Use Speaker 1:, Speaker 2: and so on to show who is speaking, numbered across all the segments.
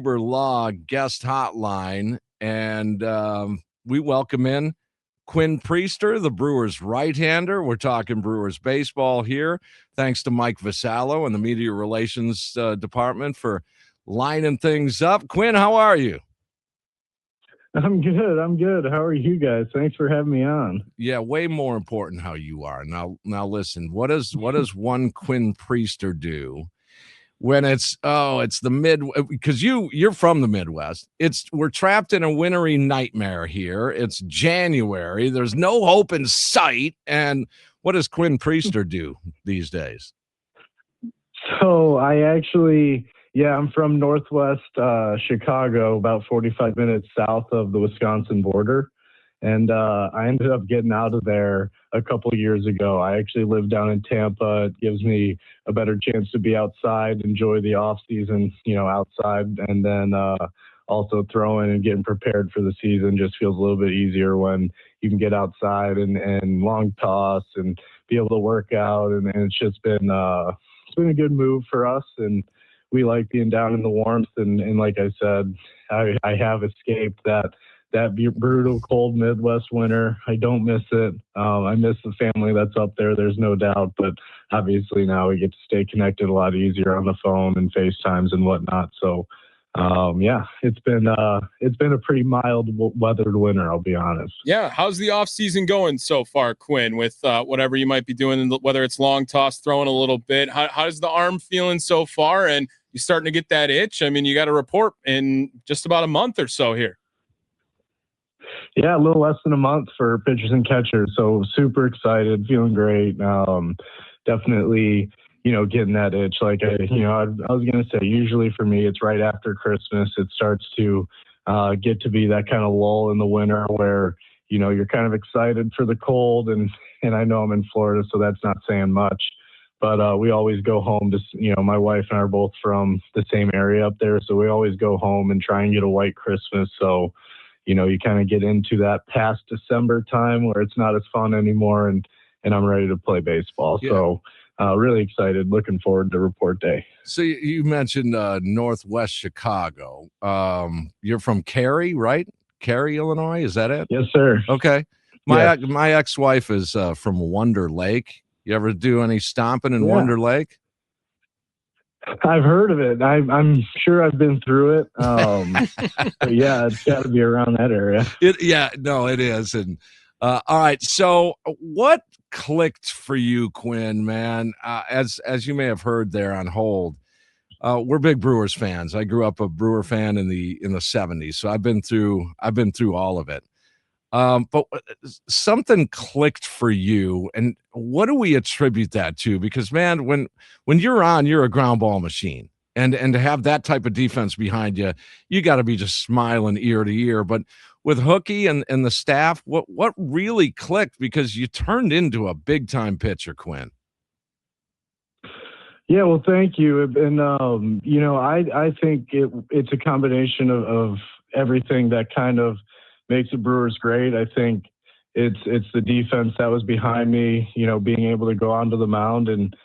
Speaker 1: Labor Law guest hotline, and we welcome in Quinn Priester, the Brewers right-hander. We're talking Brewers baseball here. Thanks to Mike Vasallo and the Media Relations Department for lining things up. Quinn, how are you?
Speaker 2: I'm good. How are you guys? Thanks for having me on.
Speaker 1: Yeah, way more important how you are. Now listen, what does one Quinn Priester do when it's the mid, because you're from the Midwest. We're trapped in a wintry nightmare here. It's January. There's no hope in sight. And what does Quinn Priester do these days?
Speaker 2: So I'm from Northwest Chicago, about 45 minutes south of the Wisconsin border. And I ended up getting out of there a couple of years ago. I actually live down in Tampa. It gives me a better chance to be outside, enjoy the off season, outside, and then also throwing and getting prepared for the season just feels a little bit easier when you can get outside and long toss and be able to work out. And it's just been a good move for us, and we like being down in the warmth. And like I said, I have escaped that brutal cold Midwest winter. I don't miss it. I miss the family that's up there. There's no doubt, but obviously now we get to stay connected a lot easier on the phone and FaceTimes and whatnot. So, it's been a pretty mild weathered winter, I'll be honest.
Speaker 3: Yeah. How's the off season going so far, Quinn, with whatever you might be doing, whether it's long toss, throwing a little bit? How's the arm feeling so far? And you starting to get that itch? I mean, you got a report in just about a month or so here.
Speaker 2: Yeah, a little less than a month for pitchers and catchers. So super excited, feeling great. Definitely, getting that itch. Like I was going to say, usually for me, it's right after Christmas. It starts to get to be that kind of lull in the winter where, you're kind of excited for the cold. And I know I'm in Florida, so that's not saying much. But we always go home to, my wife and I are both from the same area up there. So we always go home and try and get a white Christmas. So, you kind of get into that past December time where it's not as fun anymore, and I'm ready to play baseball. Yeah. So really excited, looking forward to report day.
Speaker 1: So you mentioned Northwest Chicago. You're from Cary, right? Cary, Illinois, is that it?
Speaker 2: Yes, sir.
Speaker 1: Okay. My ex-wife is from Wonder Lake. You ever do any stomping in Wonder Lake?
Speaker 2: I've heard of it. I'm sure I've been through it. But yeah, it's got to be around that area.
Speaker 1: It is. And all right. So what clicked for you, Quinn, man? As you may have heard there on hold, we're big Brewers fans. I grew up a Brewer fan in the 70s, so I've been through all of it. But something clicked for you, and what do we attribute that to? Because man, when you're a ground ball machine, and to have that type of defense behind you, you got to be just smiling ear to ear. But with Hookie and the staff, what really clicked? Because you turned into a big time pitcher, Quinn.
Speaker 2: Yeah, well, thank you. And I think it's a combination of everything that kind of makes the Brewers great. I think it's the defense that was behind me, being able to go onto the mound and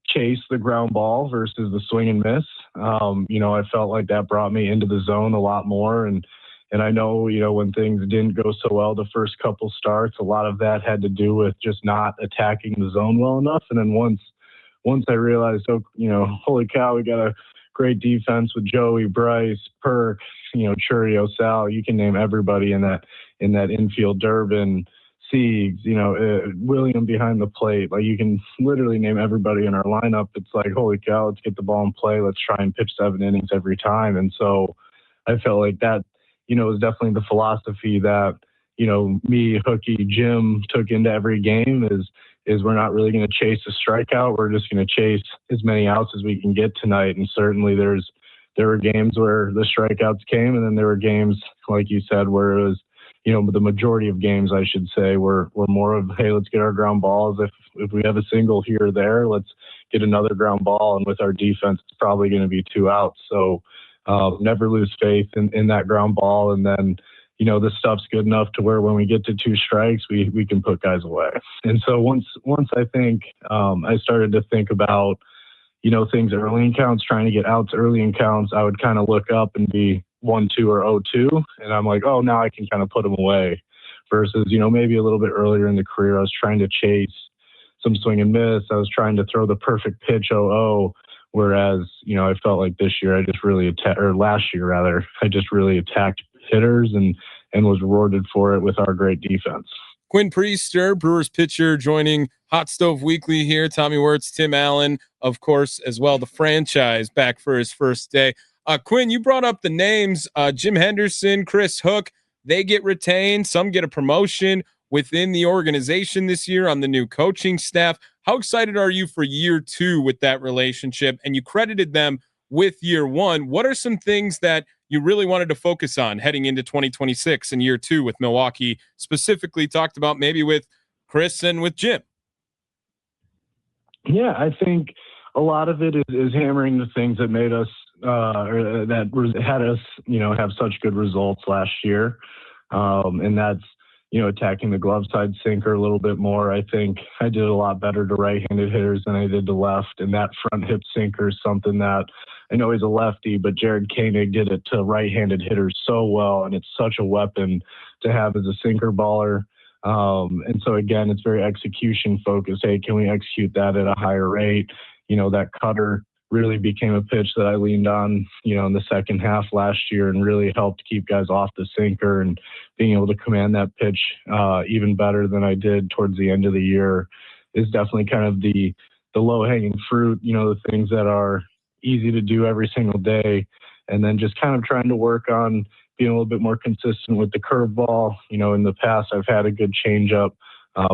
Speaker 2: chase the ground ball versus the swing and miss. I felt like that brought me into the zone a lot more. And I know, when things didn't go so well the first couple starts, a lot of that had to do with just not attacking the zone well enough. And then once I realized, holy cow, we got a great defense with Joey, Bryce, Perk, Churio, Sal. You can name everybody in that infield. Durbin, Siegs, William behind the plate. Like you can literally name everybody in our lineup. It's like, holy cow, let's get the ball in play. Let's try and pitch 7 innings every time. And so I felt like that, was definitely the philosophy that, me, Hookie, Jim took into every game is we're not really going to chase a strikeout. We're just going to chase as many outs as we can get tonight. And certainly there were games where the strikeouts came, and then there were games, like you said, where it was, the majority of games, I should say, were more of, hey, let's get our ground balls. If we have a single here or there, let's get another ground ball. And with our defense, it's probably going to be 2 outs. So never lose faith in that ground ball. And then, the stuff's good enough to where when we get to 2 strikes, we can put guys away. And so once I think I started to think about, things early in counts, trying to get outs early in counts, I would kind of look up and be 1-2 or 0-2. And I'm like, oh, now I can kind of put them away versus, maybe a little bit earlier in the career, I was trying to chase some swing and miss. I was trying to throw the perfect pitch 0-0. Whereas, I felt like this year I just really or last year rather, I just really attacked hitters and was rewarded for it with our great defense.
Speaker 3: Quinn Priester, Brewers pitcher, joining Hot Stove Weekly here. Tommy Wirtz, Tim Allen, of course, as well. The franchise back for his first day. Quinn, you brought up the names. Jim Henderson, Chris Hook, they get retained. Some get a promotion within the organization this year on the new coaching staff. How excited are you for year 2 with that relationship? And you credited them with year 1. What are some things that you really wanted to focus on heading into 2026 and year 2 with Milwaukee, specifically talked about maybe with Chris and with Jim?
Speaker 2: Yeah, I think a lot of it is hammering the things that made us or that had us, have such good results last year. And that's, attacking the glove side sinker a little bit more. I think I did a lot better to right-handed hitters than I did to left. And that front hip sinker is something that I know he's a lefty, but Jared Koenig did it to right-handed hitters so well. And it's such a weapon to have as a sinker baller. And so again, it's very execution focused. Hey, can we execute that at a higher rate? That cutter really became a pitch that I leaned on, in the second half last year and really helped keep guys off the sinker, and being able to command that pitch even better than I did towards the end of the year is definitely kind of the low hanging fruit, the things that are easy to do every single day. And then just kind of trying to work on being a little bit more consistent with the curveball. In the past, I've had a good changeup.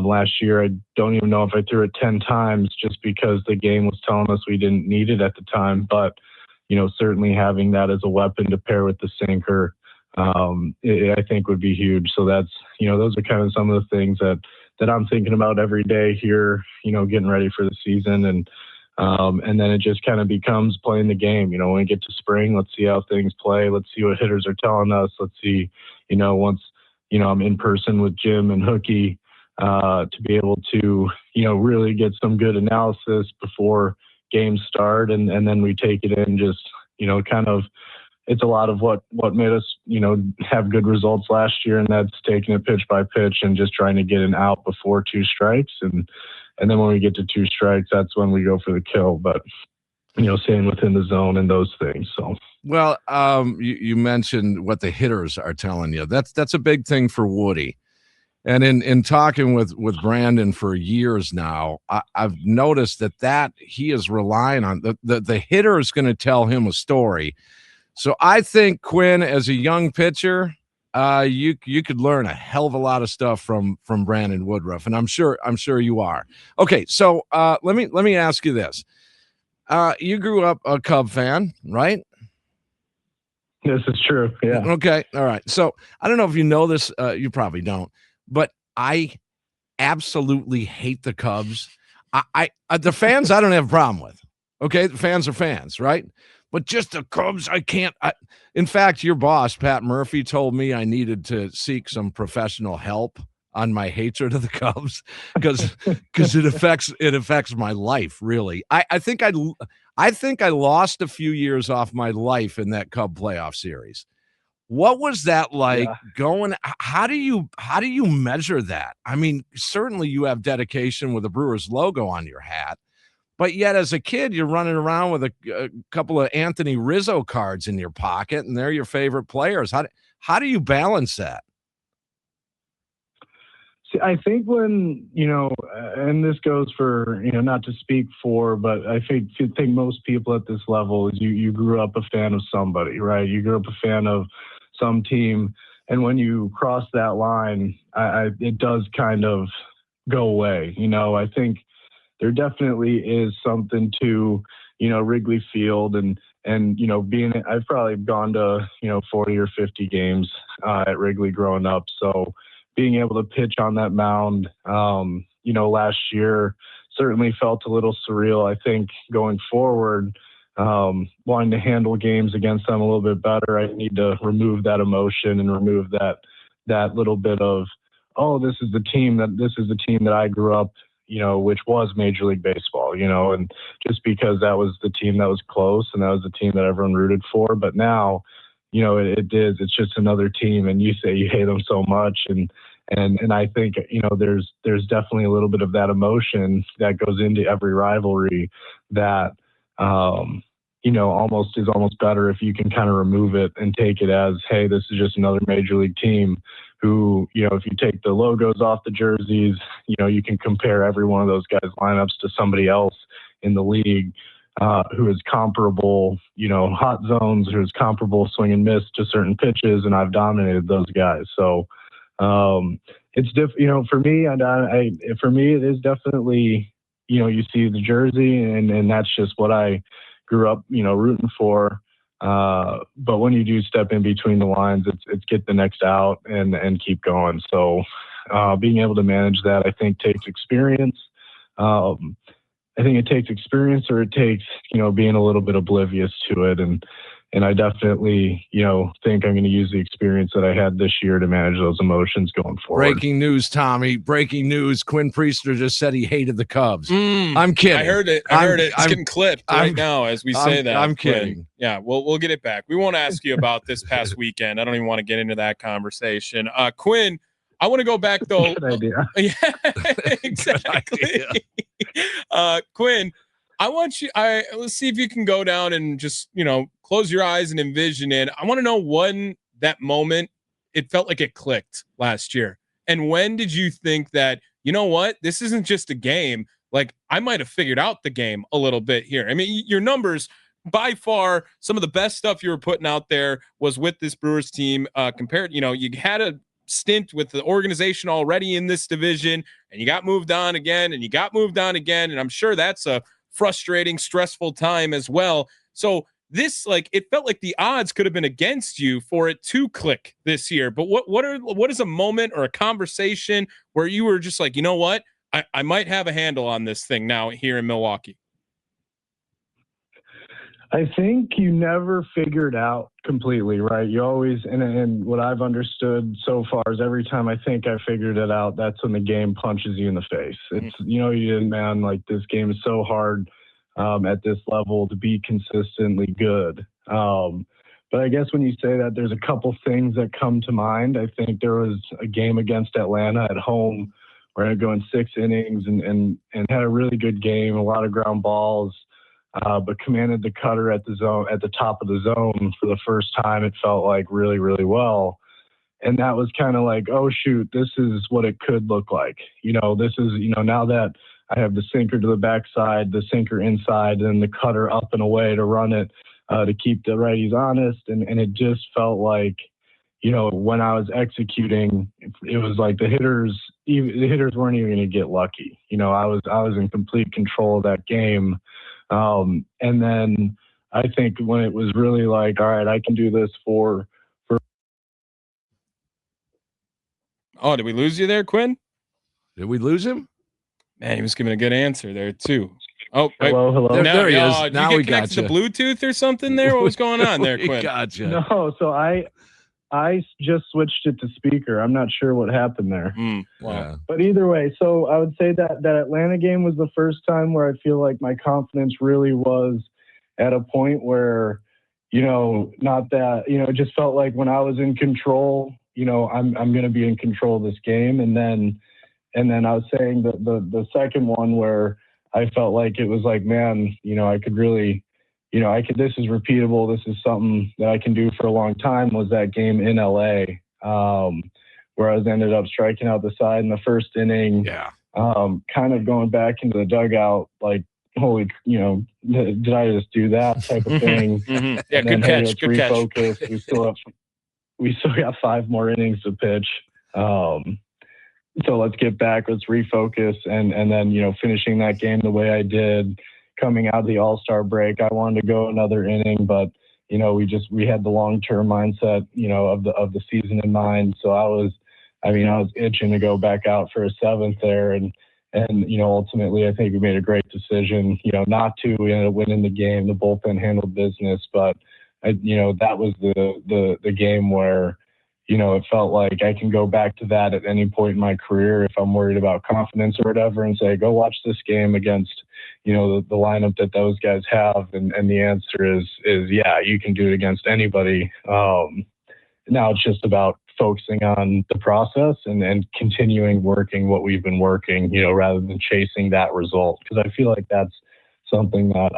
Speaker 2: Last year, I don't even know if I threw it 10 times just because the game was telling us we didn't need it at the time. But, certainly having that as a weapon to pair with the sinker, I think would be huge. So that's, those are kind of some of the things that I'm thinking about every day here, getting ready for the season. And then it just kind of becomes playing the game. When we get to spring, let's see how things play. Let's see what hitters are telling us. Let's see, once, I'm in person with Jim and Hookie, to be able to, really get some good analysis before games start. And then we take it in just, kind of, it's a lot of what made us, have good results last year. And that's taking it pitch by pitch and just trying to get an out before 2 strikes. And then when we get to 2 strikes, that's when we go for the kill. But, staying within the zone and those things. So,
Speaker 1: well, you mentioned what the hitters are telling you. That's a big thing for Woody. And in talking with Brandon for years now, I've noticed that he is relying on the hitter is going to tell him a story. So I think, Quinn, as a young pitcher, you could learn a hell of a lot of stuff from Brandon Woodruff, and I'm sure you are. Okay, so let me ask you this: you grew up a Cub fan, right?
Speaker 2: This is true. Yeah.
Speaker 1: Okay. All right. So I don't know if you know this. You probably don't. But I absolutely hate the Cubs. The fans I don't have a problem with. Okay, the fans are fans, right? But just the Cubs, I can't. In fact, your boss, Pat Murphy, told me I needed to seek some professional help on my hatred of the Cubs because it affects my life, really. I think I lost a few years off my life in that Cub playoff series. What was that like going? How do you measure that? I mean, certainly you have dedication with the Brewers logo on your hat, but yet as a kid, you're running around with a couple of Anthony Rizzo cards in your pocket, and they're your favorite players. How do you balance that?
Speaker 2: See, I think when, and this goes for, not to speak for, but I think most people at this level is you grew up a fan of somebody, right? You grew up a fan of some team. And when you cross that line, it does kind of go away. I think there definitely is something to, Wrigley Field and I've probably gone to, 40 or 50 games at Wrigley growing up. So being able to pitch on that mound, last year certainly felt a little surreal. I think going forward, wanting to handle games against them a little bit better, I need to remove that emotion and remove that little bit of, oh, this is the team that I grew up, which was Major League Baseball, and just because that was the team that was close and that was the team that everyone rooted for. But now, it's just another team, and you say you hate them so much. And I think, there's definitely a little bit of that emotion that goes into every rivalry that, almost is almost better if you can kind of remove it and take it as, hey, this is just another Major League team who, if you take the logos off the jerseys, you can compare every one of those guys' lineups to somebody else in the league who is comparable, hot zones, who is comparable swing and miss to certain pitches, and I've dominated those guys. So it's for me, for me, it is definitely, you see the jersey, and that's just what I grew up, rooting for. But when you do step in between the lines, it's get the next out and keep going. So being able to manage that, I think, takes experience. I think it takes experience, or it takes, being a little bit oblivious to it. And I definitely, think I'm going to use the experience that I had this year to manage those emotions going forward.
Speaker 1: Breaking news, Tommy. Breaking news. Quinn Priester just said he hated the Cubs. I'm kidding.
Speaker 3: I heard it. It's getting clipped right now as we say that.
Speaker 1: I'm kidding.
Speaker 3: Quinn. Yeah, we'll get it back. We won't ask you about this past weekend. I don't even want to get into that conversation. Quinn, I want to go back though.
Speaker 2: Good idea.
Speaker 3: Yeah, exactly. Quinn, I want you. Let's see if you can go down and just close your eyes and envision it. I want to know when that moment it felt like it clicked last year, and when did you think that what, this isn't just a game. Like, I might have figured out the game a little bit here. I mean, your numbers, by far, some of the best stuff you were putting out there was with this Brewers team. Compared, you had a stint with the organization already in this division, and you got moved on again, and you got moved on again, and I'm sure that's a frustrating, stressful time as well. So this, it felt like the odds could have been against you for it to click this year. But what is a moment or a conversation where you were just like, what, I might have a handle on this thing now here in Milwaukee?
Speaker 2: I think you never figured out completely, right? You always, and what I've understood so far is every time I think I figured it out, that's when the game punches you in the face. It's, man, like, this game is so hard at this level to be consistently good. But I guess when you say that, there's a couple things that come to mind. I think there was a game against Atlanta at home where I go in 6 innings and had a really good game, a lot of ground balls. But commanded the cutter at the top of the zone for the first time. It felt like really, really well. And that was kind of like, oh shoot, this is what it could look like. This is, now that I have the sinker to the backside, the sinker inside, and the cutter up and away to run it, to keep the righties honest. And it just felt like, when I was executing, it was like the hitters weren't even going to get lucky. I was in complete control of that game. And then I think when it was really like, all right, I can do this for.
Speaker 3: Oh, did we lose you there, Quinn?
Speaker 1: Did we lose him?
Speaker 3: Man, he was giving a good answer there too. Oh,
Speaker 2: hello.
Speaker 1: There he is.
Speaker 3: Did
Speaker 1: Now
Speaker 3: you
Speaker 1: we
Speaker 3: get
Speaker 1: got
Speaker 3: connected to Bluetooth or something there? What was going on there, Quinn?
Speaker 1: Gotcha.
Speaker 2: No, so I just switched it to speaker. I'm not sure what happened there.
Speaker 3: Wow.
Speaker 1: Yeah.
Speaker 2: But either way, so I would say that Atlanta game was the first time where I feel like my confidence really was at a point where, not that, it just felt like when I was in control, I'm going to be in control of this game. And then I was saying that the second one where I felt like it was like, man, I could really, this is repeatable. This is something that I can do for a long time, was that game in LA, where I ended up striking out the side in the first inning.
Speaker 1: Yeah.
Speaker 2: Kind of going back into the dugout, like, holy, did I just do that type of thing?
Speaker 3: Mm-hmm. Yeah, good catch.
Speaker 2: Let's
Speaker 3: good
Speaker 2: refocus.
Speaker 3: catch.
Speaker 2: We still got 5 more innings to pitch. So let's get back, let's refocus. And then, finishing that game the way I did, coming out of the All-Star break, I wanted to go another inning, but, we had the long-term mindset, of the season in mind. So I was itching to go back out for a 7th there. And ultimately, I think we made a great decision, not to. We ended up winning the game. The bullpen handled business, but that was the game where, it felt like I can go back to that at any point in my career if I'm worried about confidence or whatever, and say, go watch this game against, the lineup that those guys have. And the answer is, yeah, you can do it against anybody. Now it's just about focusing on the process and continuing working what we've been working, rather than chasing that result. Because I feel like that's something that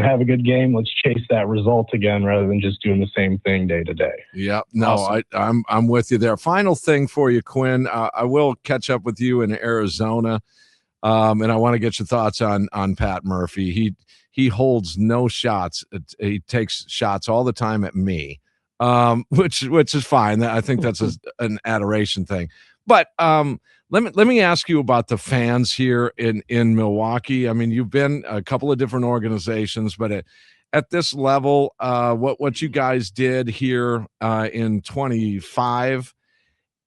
Speaker 2: have a good game. Let's chase that result again rather than just doing the same thing day to day.
Speaker 1: Yeah, no,
Speaker 3: Awesome.
Speaker 1: I'm with you there. Final thing for you, Quinn. I will catch up with you in Arizona, and I want to get your thoughts on Pat Murphy. He holds no shots. He takes shots all the time at me, which is fine. I think that's an adoration thing. But let me ask you about the fans here in Milwaukee. I mean, you've been a couple of different organizations, but at this level, what you guys did here in 25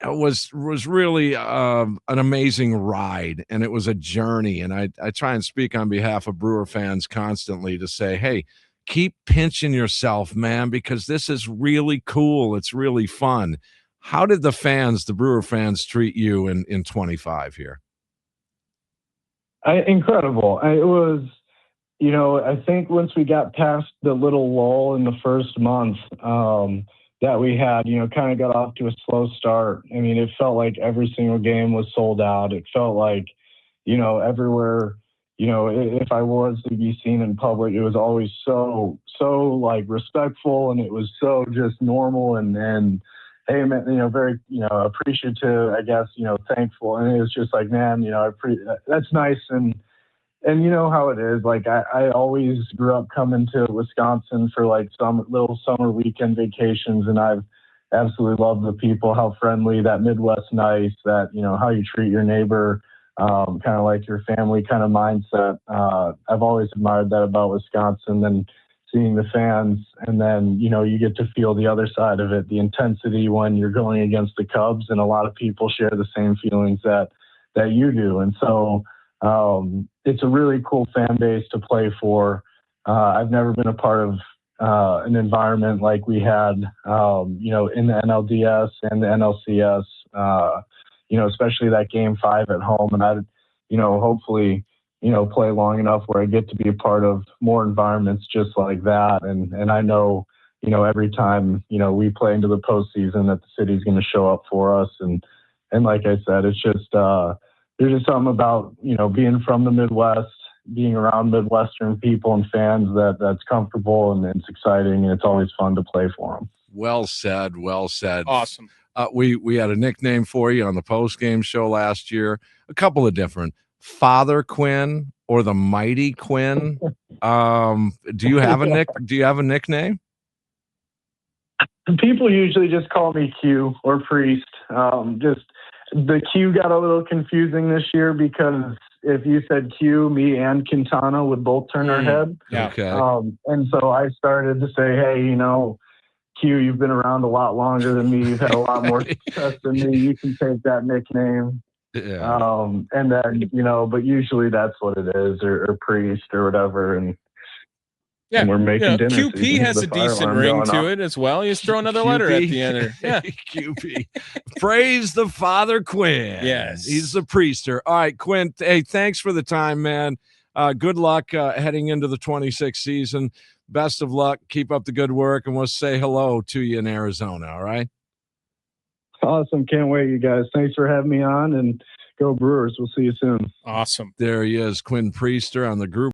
Speaker 1: was really an amazing ride, and it was a journey. And I try and speak on behalf of Brewer fans constantly to say, hey, keep pinching yourself, man, because this is really cool. It's really fun. How did the Brewer fans, treat you in 25 here?
Speaker 2: Incredible. It was, I think once we got past the little lull in the first month that we had, kind of got off to a slow start. I mean, it felt like every single game was sold out. It felt like, everywhere, if I was to be seen in public, it was always so like respectful, and it was so just normal and hey, man, very, appreciative, I guess, thankful. And it was just like, man, that's nice. And you know how it is. Like I always grew up coming to Wisconsin for like some little summer weekend vacations, and I've absolutely loved the people, how friendly, that Midwest nice, that, how you treat your neighbor, kind of like your family kind of mindset. I've always admired that about Wisconsin. And seeing the fans, and then, you get to feel the other side of it, the intensity when you're going against the Cubs, and a lot of people share the same feelings that you do. And so it's a really cool fan base to play for. I've never been a part of an environment like we had, in the NLDS and the NLCS, especially that game 5 at home. And I'd, hopefully, play long enough where I get to be a part of more environments just like that. And I know, every time, we play into the postseason, that the city's going to show up for us. And like I said, it's just, there's just something about, being from the Midwest, being around Midwestern people and fans that's comfortable, and it's exciting, and it's always fun to play for them.
Speaker 1: Well said. Well said.
Speaker 3: Awesome.
Speaker 1: We had a nickname for you on the post-game show last year, a couple of different. Father Quinn or the Mighty Quinn. Do you have a nickname?
Speaker 2: People usually just call me Q or Priest. Just the Q got a little confusing this year, because if you said Q, me and Quintana would both turn our head.
Speaker 3: Yeah.
Speaker 1: Okay.
Speaker 2: And so I started to say, hey, Q, you've been around a lot longer than me. You've had a lot more success than me. You can take that nickname.
Speaker 1: Yeah.
Speaker 2: And then, but usually that's what it is, or Priest or whatever. And
Speaker 3: yeah,
Speaker 2: and we're making dinner.
Speaker 3: QP has a decent ring to it as well. You just throw another letter at the end there. Yeah.
Speaker 1: QP. Praise the Father Quinn.
Speaker 3: Yes.
Speaker 1: He's the priester. All right, Quinn. Hey, thanks for the time, man. Good luck heading into the 26th season. Best of luck. Keep up the good work, and we'll say hello to you in Arizona. All right.
Speaker 2: Awesome. Can't wait, you guys. Thanks for having me on, and go Brewers. We'll see you soon.
Speaker 3: Awesome.
Speaker 1: There he is, Quinn Priester on the group.